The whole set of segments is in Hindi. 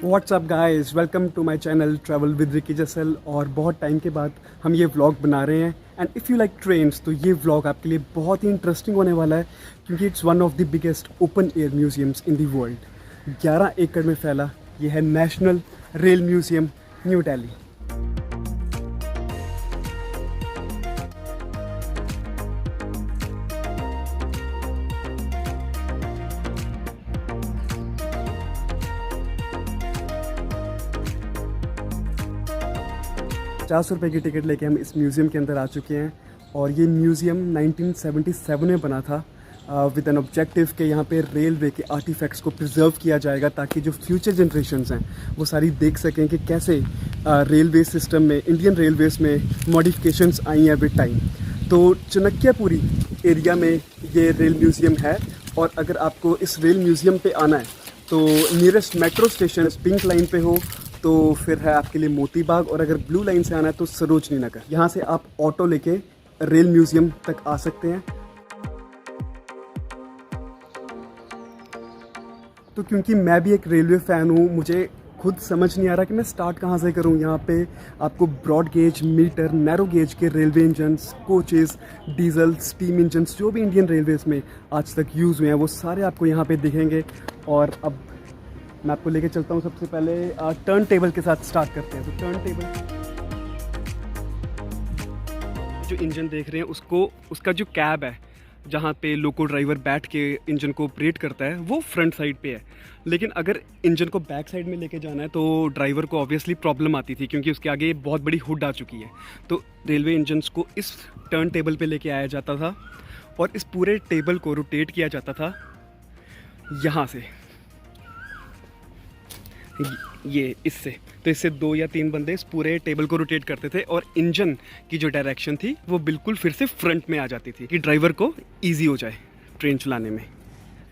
WhatsApp guys, welcome to my channel travel with Ricky Jasal. और बहुत टाइम के बाद हम ये व्लॉग बना रहे हैं and if you like trains तो ये व्लॉग आपके लिए बहुत ही इंटरेस्टिंग होने वाला है, क्योंकि it's one of the biggest open air museums in the world. 11 एकड़ में फैला ये है national rail museum, new Delhi. 50 रुपये की टिकट लेके हम इस म्यूज़ियम के अंदर आ चुके हैं। और ये म्यूज़ियम 1977 में बना था विद एन ऑब्जेक्टिव कि यहाँ पे रेलवे के आर्टिफैक्ट्स को प्रिजर्व किया जाएगा, ताकि जो फ्यूचर जनरेशन्स हैं वो सारी देख सकें कि कैसे रेलवे सिस्टम में, इंडियन रेलवेज़ में मॉडिफिकेशंस आई हैं विद टाइम। तो चाणक्यपुरी एरिया में ये रेल म्यूज़ियम है। और अगर आपको इस रेल म्यूज़ियम पे आना है तो nearest metro station pink line पे हो तो फिर है आपके लिए मोती बाग, और अगर ब्लू लाइन से आना है तो सरोजनी नगर। यहाँ से आप ऑटो लेके रेल म्यूजियम तक आ सकते हैं। तो क्योंकि मैं भी एक रेलवे फ़ैन हूँ, मुझे खुद समझ नहीं आ रहा कि मैं स्टार्ट कहाँ से करूँ। यहाँ पे आपको broad gauge, meter, narrow gauge के railway engines, coaches, diesel, steam engines जो भी इंडियन रेलवेज़ में आज तक यूज़ हुए हैं वो सारे आपको यहाँ पे दिखेंगे। और अब मैं आपको लेके चलता हूँ। सबसे पहले टर्न टेबल के साथ स्टार्ट करते हैं। तो टर्न टेबल, जो इंजन देख रहे हैं उसका जो कैब है जहाँ पे लोको ड्राइवर बैठ के इंजन को ऑपरेट करता है वो फ्रंट साइड पे है। लेकिन अगर इंजन को बैक साइड में लेके जाना है तो ड्राइवर को ऑब्वियसली प्रॉब्लम आती थी, क्योंकि उसके आगे बहुत बड़ी हुड आ चुकी है। तो रेलवे इंजन्स को इस टर्न टेबल पे लेके आया जाता था और इस पूरे टेबल को रोटेट किया जाता था यहाँ से, ये इससे। तो इससे 2 या 3 बंदे इस पूरे टेबल को रोटेट करते थे और इंजन की जो डायरेक्शन थी वो बिल्कुल फिर से फ्रंट में आ जाती थी कि ड्राइवर को इजी हो जाए ट्रेन चलाने में।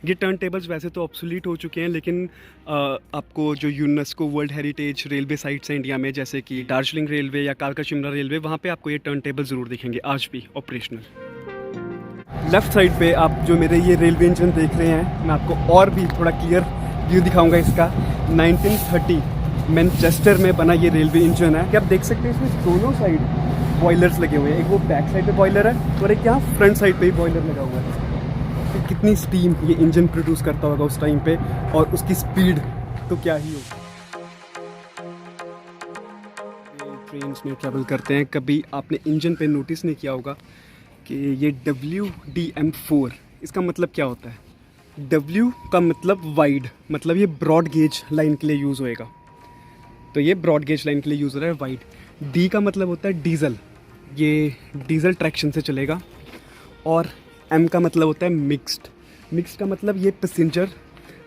ये टर्न टेबल्स वैसे तो ऑब्सोलीट हो चुके हैं, लेकिन आपको जो UNESCO world heritage railway sites हैं इंडिया में, जैसे कि दार्जिलिंग रेलवे या कालका शिमला रेलवे, वहाँ पे आपको ये टर्न टेबल ज़रूर दिखेंगे आज भी ऑपरेशनल। लेफ़्ट साइड पे आप जो मेरे ये रेलवे इंजन देख रहे हैं, मैं आपको और भी थोड़ा क्लियर व्यू दिखाऊंगा इसका। 1930 मैनचेस्टर में बना ये रेलवे इंजन है कि आप देख सकते हैं इसमें दोनों साइड बॉयलर्स लगे हुए हैं। एक वो बैक साइड पे बॉयलर है और एक यहाँ फ्रंट साइड पे ही बॉयलर लगा हुआ है। तो कितनी स्टीम ये इंजन प्रोड्यूस करता होगा उस टाइम पे, और उसकी स्पीड तो क्या ही होगी। ट्रेन्स में ट्रैवल करते हैं, कभी आपने इंजन पे नोटिस नहीं किया होगा कि ये WDM4, इसका मतलब क्या होता है? W का मतलब वाइड, मतलब ये ब्रॉड गेज लाइन के लिए यूज़ होएगा। तो ये ब्रॉड गेज लाइन के लिए यूज़ हो रहा है वाइड। D का मतलब होता है डीज़ल, ये डीज़ल ट्रैक्शन से चलेगा। और M का मतलब होता है मिक्स्ड। मिक्स्ड का मतलब ये पैसेंजर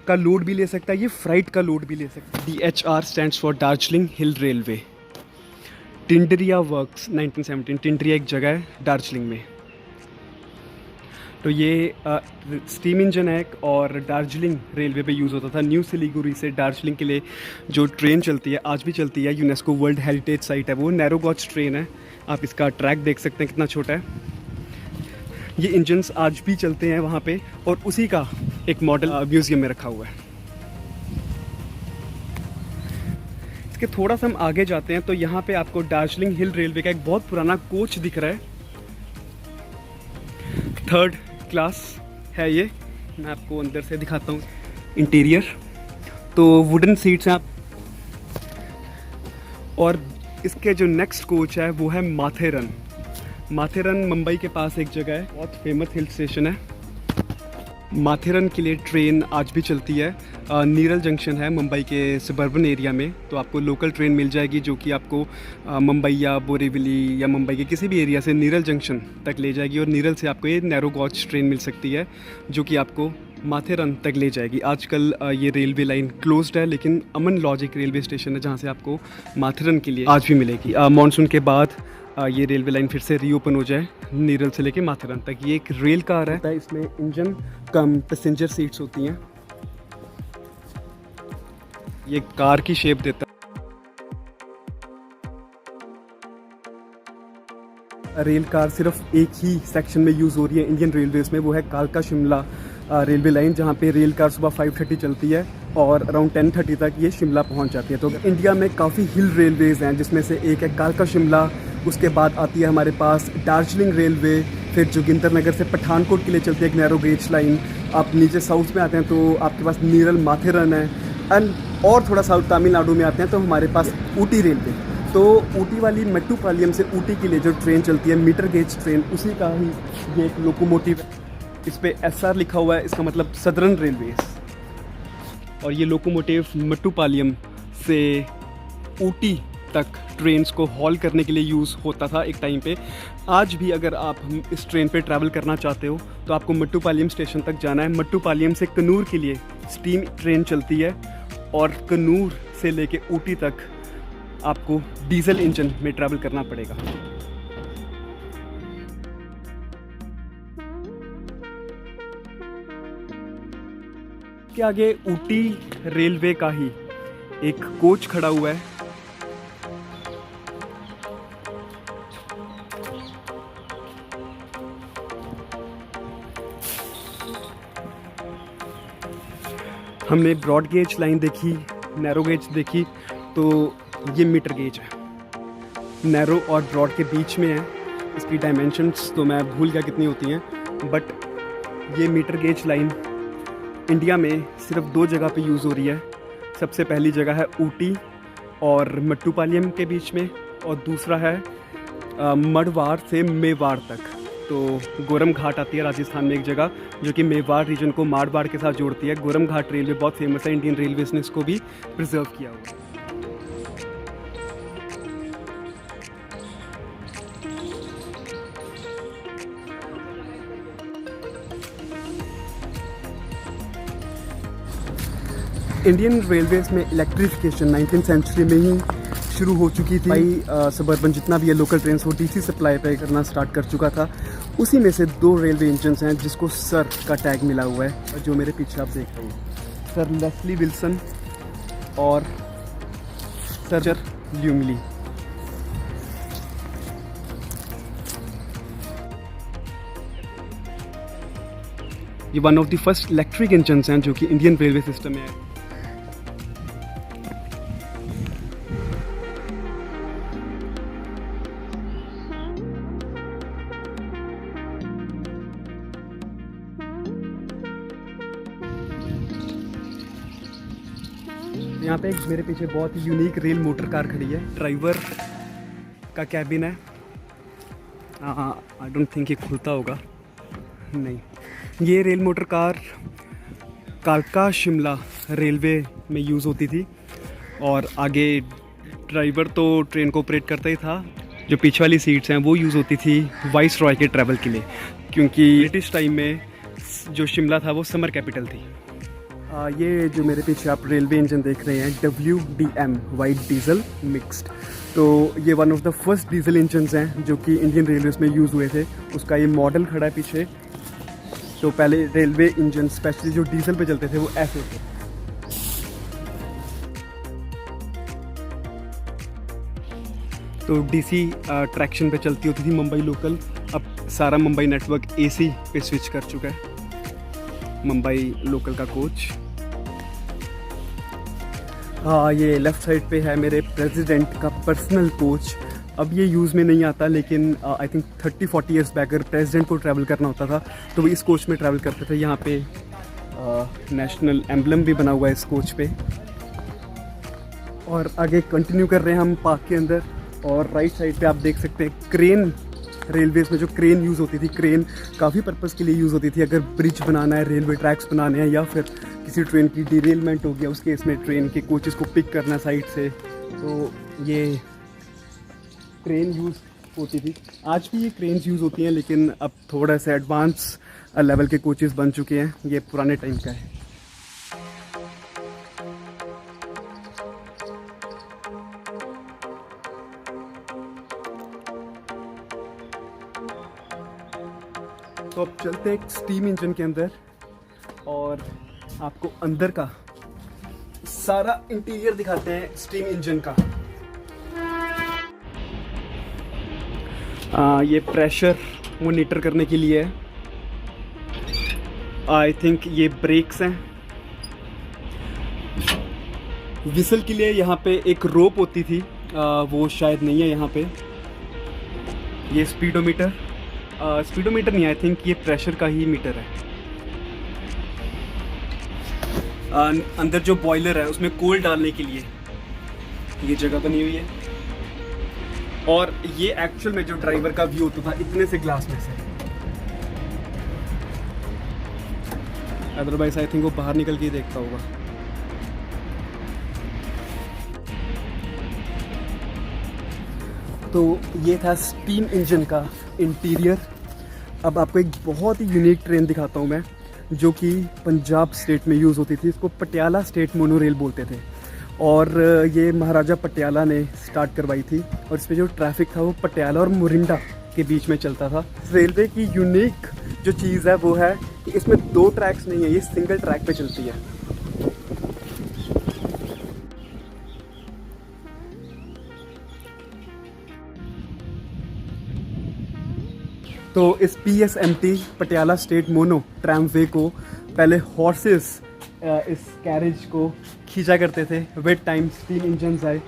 का लोड भी ले सकता है, ये फ्राइट का लोड भी ले सकता है। DHR stands for Darjeeling hill railway. Tindharia works 1917, Tindharia एक जगह है दार्जिलिंग में। तो ये स्टीम इंजन है और दार्जिलिंग रेलवे पे यूज़ होता था। न्यू सिलीगुड़ी से दार्जिलिंग के लिए जो ट्रेन चलती है, आज भी चलती है, यूनेस्को वर्ल्ड हेरिटेज साइट है वो, नैरो गॉज ट्रेन है। आप इसका ट्रैक देख सकते हैं कितना छोटा है। ये इंजन्स आज भी चलते हैं वहाँ पे, और उसी का एक मॉडल म्यूज़ियम में रखा हुआ है। इसके थोड़ा सा हम आगे जाते हैं तो यहाँ पे आपको दार्जिलिंग हिल रेलवे का एक बहुत पुराना कोच दिख रहा है। 3rd क्लास है ये। मैं आपको अंदर से दिखाता हूँ इंटीरियर। तो वुडन सीट्स हैं आप, और इसके जो नेक्स्ट कोच है वो है माथेरन। माथेरन मुंबई के पास एक जगह है, बहुत फेमस हिल स्टेशन है। माथेरन के लिए ट्रेन आज भी चलती है। नीरल जंक्शन है मुंबई के सबर्बन एरिया में, तो आपको लोकल ट्रेन मिल जाएगी जो कि आपको मुंबई या बोरीवली या मुंबई के किसी भी एरिया से नीरल जंक्शन तक ले जाएगी। और नीरल से आपको ये नैरो गॉज ट्रेन मिल सकती है जो कि आपको माथेरन तक ले जाएगी। आजकल ये रेलवे लाइन क्लोज्ड है, लेकिन अमन लॉजिक रेलवे स्टेशन है जहाँ से आपको माथेरन के लिए आज भी मिलेगी। मानसून के बाद ये रेलवे लाइन फिर से रीओपन हो जाए नीरल से लेके माथेरन तक। ये एक रेल कार है, इसमें इंजन कम पैसेंजर सीट्स होती हैं। ये कार की शेप देता है। रेल कार सिर्फ एक ही सेक्शन में यूज़ हो रही है इंडियन रेलवेज़ में, वो है कालका शिमला रेलवे लाइन, जहाँ पे रेल कार सुबह 5:30 चलती है और अराउंड 10:30 तक ये शिमला पहुंच जाती है। तो इंडिया में काफ़ी हिल रेलवेज़ हैं, जिसमें से एक है कालका शिमला, उसके बाद आती है हमारे पास दार्जिलिंग रेलवे, फिर जोगिंदर नगर से पठानकोट के लिए चलती है एक नैरो गेज लाइन। आप नीचे साउथ में आते हैं तो आपके पास नीरल माथेरन है, एंड और थोड़ा साउथ तमिलनाडु में आते हैं तो हमारे पास ऊटी रेलवे। तो ऊटी वाली मेट्टुपालयम से ऊटी के लिए जो ट्रेन चलती है मीटर गेज ट्रेन, उसी का ही ये एक लोकोमोटिव है। इस पे SR लिखा हुआ है, इसका मतलब सदर्न रेलवेज। और ये लोकोमोटिव मेट्टुपालयम से ऊटी तक ट्रेन्स को हॉल करने के लिए यूज़ होता था एक टाइम पे। आज भी अगर आप इस ट्रेन पे ट्रैवल करना चाहते हो तो आपको मेट्टुपालयम स्टेशन तक जाना है। मेट्टुपालयम से कन्नूर के लिए स्टीम ट्रेन चलती है और कन्नूर से लेके ऊटी तक आपको डीजल इंजन में ट्रैवल करना पड़ेगा। के आगे ऊटी रेलवे का ही एक कोच खड़ा हुआ है। हमने ब्रॉड गेज लाइन देखी, नैरो गेज देखी, तो ये मीटर गेज है। नैरो और ब्रॉड के बीच में है। इसकी डायमेंशंस तो मैं भूल गया कितनी होती हैं, बट ये मीटर गेज लाइन इंडिया में सिर्फ 2 जगह पे यूज़ हो रही है। सबसे पहली जगह है ऊटी और मेट्टुपालयम के बीच में, और दूसरा है मड़वाड़ से मेवाड़ तक। तो गोरम घाट आती है राजस्थान में एक जगह, जो कि मेवाड़ रीजन को मारवाड़ के साथ जोड़ती है। गोरम घाट रेलवे बहुत फेमस है, इंडियन रेलवेज ने इसको भी प्रिजर्व किया हुआ है। इंडियन रेलवेज में इलेक्ट्रिफिकेशन 19th सेंचुरी में ही शुरू हो चुकी थी। भाई सबर्बन जितना भी है लोकल ट्रेन वो DC सप्लाई पे करना स्टार्ट कर चुका था। उसी में से 2 रेलवे इंजन्स हैं जिसको सर का टैग मिला हुआ है, और जो मेरे पीछे आप देख रहे हो, सर लेस्ली विल्सन और सर ल्यूमली। ये one of the first electric engines हैं जो कि इंडियन रेलवे सिस्टम में है। यहाँ पे एक मेरे पीछे बहुत ही यूनिक रेल मोटर कार खड़ी है। ड्राइवर का कैबिन है। आई डोंट थिंक ये खुलता होगा, नहीं। ये रेल मोटर कार कालका शिमला रेलवे में यूज़ होती थी, और आगे ड्राइवर तो ट्रेन को ऑपरेट करता ही था। जो पीछे वाली सीट्स हैं वो यूज़ होती थी वाइस रॉय के ट्रैवल के लिए, क्योंकि ब्रिटिश टाइम में जो शिमला था वो समर कैपिटल थी। ये जो मेरे पीछे आप रेलवे इंजन देख रहे हैं, WDM वाइट डीजल मिक्स्ड, तो ये one of the first diesel engines हैं जो कि इंडियन रेलवेज में यूज़ हुए थे। उसका ये मॉडल खड़ा है पीछे। तो पहले रेलवे इंजन स्पेशली जो डीजल पे चलते थे वो ऐसे थे। तो DC ट्रैक्शन पे चलती होती थी मुंबई लोकल। अब सारा मुंबई नेटवर्क AC पे स्विच कर चुका है, मुंबई लोकल का कोच। हाँ, ये लेफ़्ट साइड पे है मेरे प्रेसिडेंट का पर्सनल कोच। अब ये यूज़ में नहीं आता, लेकिन आई थिंक 30-40 ईयर्स बैक अगर प्रेसिडेंट को ट्रैवल करना होता था तो वो इस कोच में ट्रैवल करते थे। यहाँ पे नेशनल एम्बलम भी बना हुआ है इस कोच पे। और आगे कंटिन्यू कर रहे हैं हम पार्क के अंदर, और राइट साइड पे आप देख सकते हैं क्रेन। रेलवेज़ में जो क्रेन यूज़ होती थी, क्रेन काफ़ी पर्पज़ के लिए यूज़ होती थी। अगर ब्रिज बनाना है, रेलवे ट्रैक्स बनाने हैं, या फिर किसी ट्रेन की डिरेलमेंट हो गया उस केस में ट्रेन के कोचेस को पिक करना साइड से, तो ये क्रेन यूज़ होती थी। आज भी ये क्रेन्स यूज़ होती हैं, लेकिन अब थोड़ा सा एडवांस लेवल के कोचेस बन चुके हैं। ये पुराने टाइम का है। तो अब चलते हैं स्टीम इंजन के अंदर और आपको अंदर का सारा इंटीरियर दिखाते हैं स्टीम इंजन का। ये प्रेशर मॉनिटर करने के लिए है। आई थिंक ये ब्रेक्स हैं। विसल के लिए यहाँ पे एक रोप होती थी, वो शायद नहीं है यहाँ पे। ये स्पीडोमीटर, स्पीडोमीटर नहीं, आई थिंक ये प्रेशर का ही मीटर है। अंदर जो बॉयलर है उसमें कोल डालने के लिए ये जगह बनी हुई है। और ये एक्चुअल में जो ड्राइवर का व्यू होता था इतने से ग्लास में से, अदरवाइज आई थिंक वो बाहर निकल के ही देखता होगा। तो ये था स्टीम इंजन का इंटीरियर। अब आपको एक बहुत ही यूनिक ट्रेन दिखाता हूँ मैं, जो कि पंजाब स्टेट में यूज़ होती थी। इसको पटियाला स्टेट मोनोरेल बोलते थे और ये महाराजा पटियाला ने स्टार्ट करवाई थी। और इस पर जो ट्रैफिक था वो पटियाला और मोरिंडा के बीच में चलता था। रेलवे की यूनिक जो चीज़ है वो है कि इसमें 2 ट्रैक्स नहीं है, ये सिंगल ट्रैक पे चलती है। तो इस PSMT Patiala state mono tramway को पहले हॉर्सेस इस कैरेज को खींचा करते थे। विद टाइम स्टीम इंजन्स आए।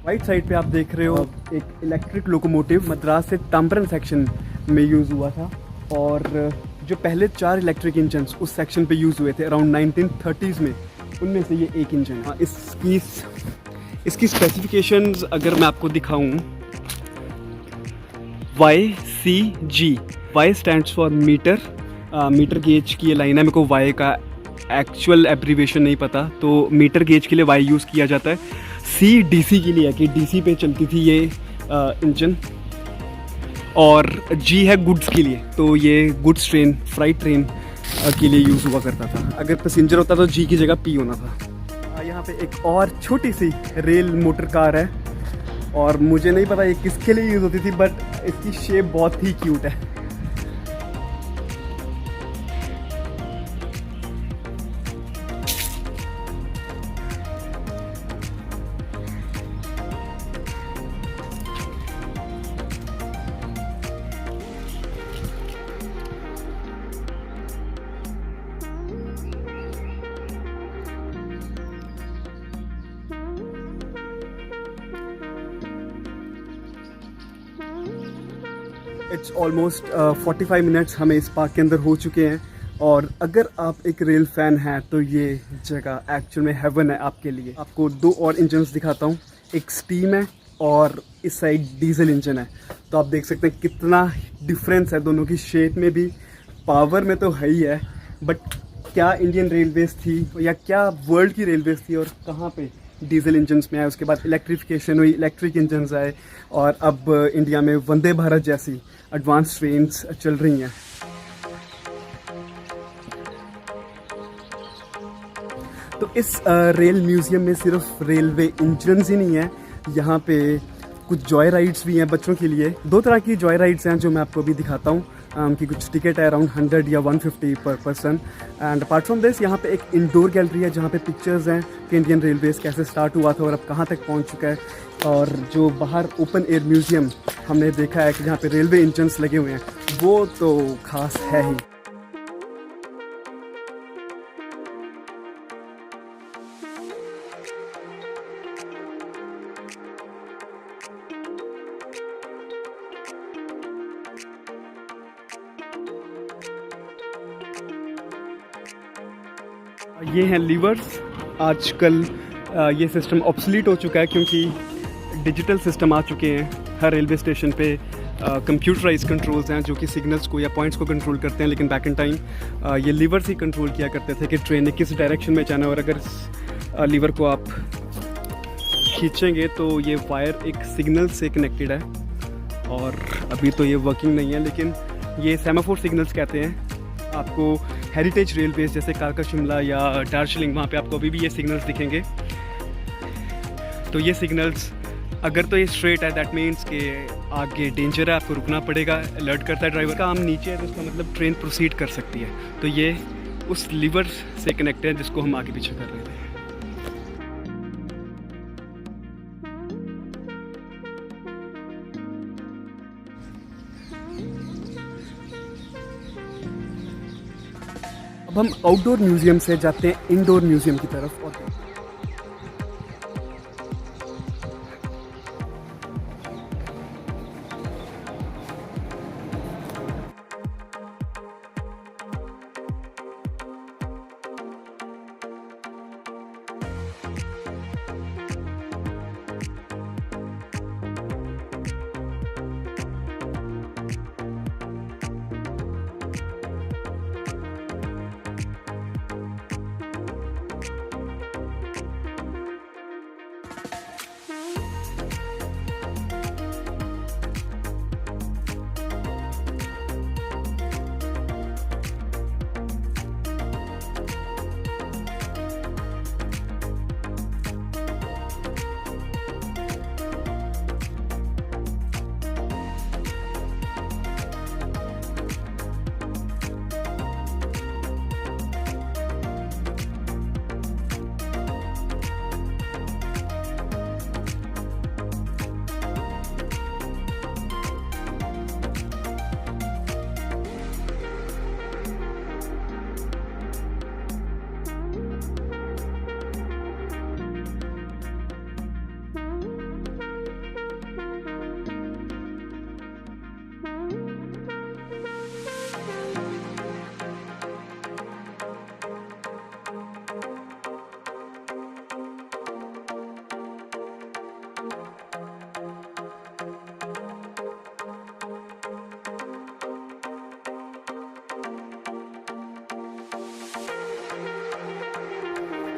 राइट साइड पे आप देख रहे हो एक इलेक्ट्रिक लोकोमोटिव मद्रास से ताम्बरम सेक्शन में यूज़ हुआ था। और जो पहले 4 इलेक्ट्रिक इंजन्स उस सेक्शन पे यूज़ हुए थे अराउंड 1930s में, उनमें से ये एक इंजन है। इसकी स्पेसिफिकेशंस अगर मैं आपको दिखाऊं, YCG, Y stands for metre, metre gauge की ये लाइन है। मेरे को Y का एक्चुअल एब्रीविएशन नहीं पता, तो मीटर गेज के लिए Y यूज़ किया जाता है। C DC के लिए है कि DC पे चलती थी ये इंजन। और G है गुड्स के लिए, तो ये गुड्स ट्रेन, फ्राइट ट्रेन के लिए यूज़ हुआ करता था। अगर पैसेंजर होता तो G की जगह P होना था। यहाँ पे एक और छोटी सी रेल मोटर कार है और मुझे नहीं पता ये किसके लिए यूज़ होती थी, बट इसकी शेप बहुत ही क्यूट है। इट्स ऑलमोस्ट 45 मिनट्स हमें इस पार्क के अंदर हो चुके हैं। और अगर आप एक रेल फैन हैं तो ये जगह एक्चुअल में हेवन है आपके लिए। आपको 2 और इंजन्स दिखाता हूँ, एक स्टीम है और इस साइड डीजल इंजन है। तो आप देख सकते हैं कितना डिफरेंस है दोनों की शेप में भी, पावर में तो है ही है। बट क्या इंडियन रेलवेज थी या क्या वर्ल्ड की रेलवेज थी और कहाँ पे डीजल इंजन्स में आए, उसके बाद इलेक्ट्रिफिकेशन हुई, इलेक्ट्रिक इंजन्स आए और अब इंडिया में वंदे भारत जैसी एडवांस ट्रेन्स चल रही हैं। तो इस रेल म्यूज़ियम में सिर्फ रेलवे इंजन्स ही नहीं है, यहाँ पे कुछ जॉय राइड्स भी हैं बच्चों के लिए। 2 तरह की जॉय राइड्स हैं जो मैं आपको अभी दिखाता हूँ। की कुछ टिकट है अराउंड 100 या 150 पर person. And apart from this यहाँ पे एक इंडोर गैलरी है जहाँ पे पिक्चर्स हैं कि इंडियन रेलवेज कैसे स्टार्ट हुआ था और अब कहाँ तक पहुँच चुका है। और जो बाहर ओपन एयर म्यूज़ियम हमने देखा है कि जहाँ पे रेलवे इंजन्स लगे हुए हैं, वो तो खास है ही। ये हैं लीवर्स। आजकल ये सिस्टम ऑब्सलीट हो चुका है क्योंकि डिजिटल सिस्टम आ चुके हैं। हर रेलवे स्टेशन पे कंप्यूटराइज कंट्रोल्स हैं जो कि सिग्नल्स को या पॉइंट्स को कंट्रोल करते हैं। लेकिन बैक इन टाइम ये लीवर्स ही कंट्रोल किया करते थे कि ट्रेन ने किस डायरेक्शन में जाना है। और अगर इस लीवर को आप खींचेंगे तो ये वायर एक सिग्नल से कनेक्टेड है। और अभी तो ये वर्किंग नहीं है, लेकिन ये सेमाफोर सिग्नल्स कहते हैं। आपको हेरिटेज रेलवेज जैसे कालका शिमला या दार्जिलिंग, वहाँ पे आपको अभी भी ये सिग्नल्स दिखेंगे। तो ये सिग्नल्स अगर तो ये स्ट्रेट है, दैट मीन्स कि आगे डेंजर है, आपको रुकना पड़ेगा। अलर्ट करता है ड्राइवर का। हम नीचे है तो उसका मतलब ट्रेन प्रोसीड कर सकती है। तो ये उस लीवर से कनेक्ट है जिसको हम आगे पीछे कर रहे थे। अब हम आउटडोर म्यूजियम से जाते हैं इंडोर म्यूजियम की तरफ और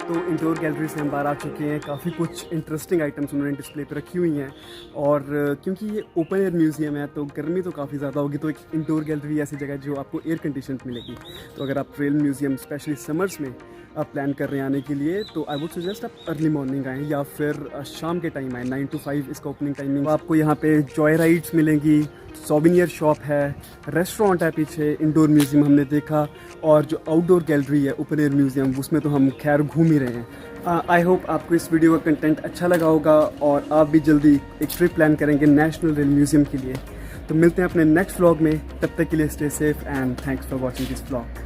तो इंडोर गैलरी से हम बाहर आ चुके हैं। काफ़ी कुछ इंटरेस्टिंग आइटम्स उन्होंने डिस्प्ले पे रखी हुई हैं और क्योंकि ये ओपन एयर म्यूज़ियम है तो गर्मी तो काफ़ी ज़्यादा होगी, तो एक इंडोर गैलरी ऐसी जगह जो आपको एयर कंडीशन मिलेगी। तो अगर आप रेल म्यूज़ियम स्पेशली समर्स में आप प्लान कर रहे हैं आने के लिए तो आई वुड सजेस्ट आप अर्ली मॉर्निंग आएँ या फिर शाम के टाइम आएँ। 9 to 5 इसका ओपनिंग टाइमिंग। तो आपको यहाँ पे जॉय राइड्स मिलेंगी, सोवेनियर शॉप है, रेस्टोरेंट है पीछे, इंडोर म्यूज़ियम हमने देखा और जो आउटडोर गैलरी है ओपन एयर म्यूज़ियम उसमें तो हम खैर घूम ही रहे हैं। आई होप आपको इस वीडियो का कंटेंट अच्छा लगा होगा और आप भी जल्दी एक ट्रिप प्लान करेंगे नेशनल रेल म्यूज़ियम के लिए। तो मिलते हैं अपने नेक्स्ट व्लॉग में, तब तक के लिए stay safe and thanks for watching this vlog.